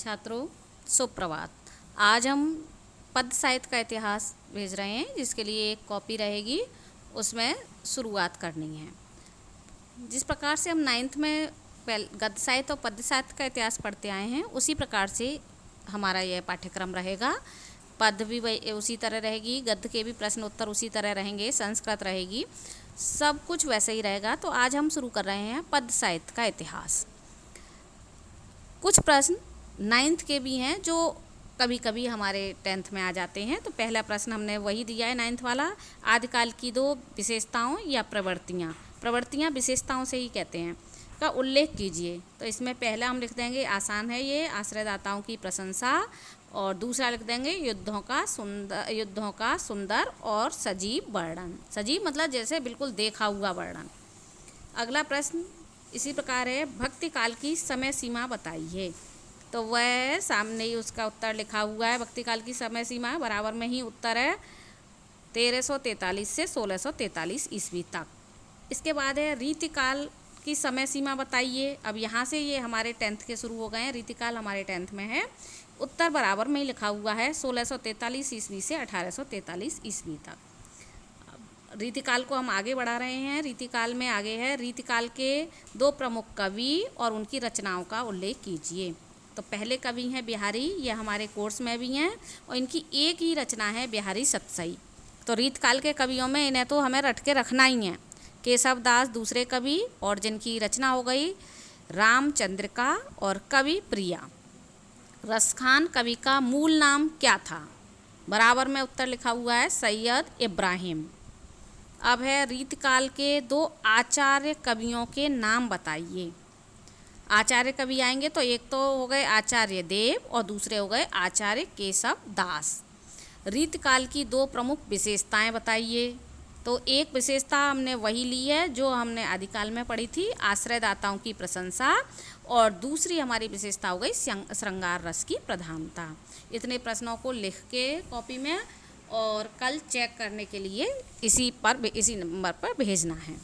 छात्रों, सुप्रभात। आज हम पद्य साहित्य का इतिहास भेज रहे हैं, जिसके लिए एक कॉपी रहेगी, उसमें शुरुआत करनी है। जिस प्रकार से हम नाइन्थ में गद्य साहित्य और पद्य साहित्य का इतिहास पढ़ते आए हैं, उसी प्रकार से हमारा यह पाठ्यक्रम रहेगा। पद्य भी उसी तरह रहेगी, गद्य के भी प्रश्न उत्तर उसी तरह रहेंगे, संस्कृत रहेगी, सब कुछ वैसे ही रहेगा। तो आज हम शुरू कर रहे हैं पद्य साहित्य का इतिहास। कुछ प्रश्न नाइन्थ के भी हैं जो कभी कभी हमारे 10th में आ जाते हैं। तो पहला प्रश्न हमने वही दिया है, नाइन्थ वाला। आदिकाल की दो विशेषताओं या प्रवृत्तियाँ विशेषताओं से ही कहते हैं, का उल्लेख कीजिए। तो इसमें पहला हम लिख देंगे, आसान है ये, आश्रयदाताओं की प्रशंसा। और दूसरा लिख देंगे, युद्धों का सुंदर और सजीव वर्णन। सजीव मतलब जैसे बिल्कुल देखा हुआ वर्णन। अगला प्रश्न इसी प्रकार है, भक्ति काल की समय सीमा बताइए। तो वह सामने ही उसका उत्तर लिखा हुआ है। भक्ति काल की समय सीमा बराबर में ही उत्तर है, 1343 से 1643 ईस्वी तक। इसके बाद है, रीतिकाल की समय सीमा बताइए। अब यहाँ से ये हमारे 10th के शुरू हो गए हैं, रीतिकाल हमारे 10th में है। उत्तर बराबर में ही लिखा हुआ है, 1643 ईस्वी से 1843 ईस्वी तक। रीतिकाल को हम आगे बढ़ा रहे हैं। रीतिकाल में आगे है, रीतिकाल के दो प्रमुख कवि और उनकी रचनाओं का उल्लेख कीजिए। तो पहले कवि हैं बिहारी, ये हमारे कोर्स में भी हैं, और इनकी एक ही रचना है बिहारी सतसई। तो रीतकाल के कवियों में इन्हें तो हमें रट के रखना ही है। केशव दास दूसरे कवि, और जिनकी रचना हो गई रामचंद्रिका और कवि प्रिया। रसखान कवि का मूल नाम क्या था? बराबर में उत्तर लिखा हुआ है, सैयद इब्राहिम। अब है, रीतिकाल के दो आचार्य कवियों के नाम बताइए। आचार्य कवि आएंगे तो एक तो हो गए आचार्य देव और दूसरे हो गए आचार्य केशव दास। रीतिकाल की दो प्रमुख विशेषताएं बताइए। तो एक विशेषता हमने वही ली है जो हमने आदिकाल में पढ़ी थी, आश्रयदाताओं की प्रशंसा, और दूसरी हमारी विशेषता हो गई श्रृंगार रस की प्रधानता। इतने प्रश्नों को लिख के कॉपी में और कल चेक करने के लिए इसी नंबर पर भेजना है।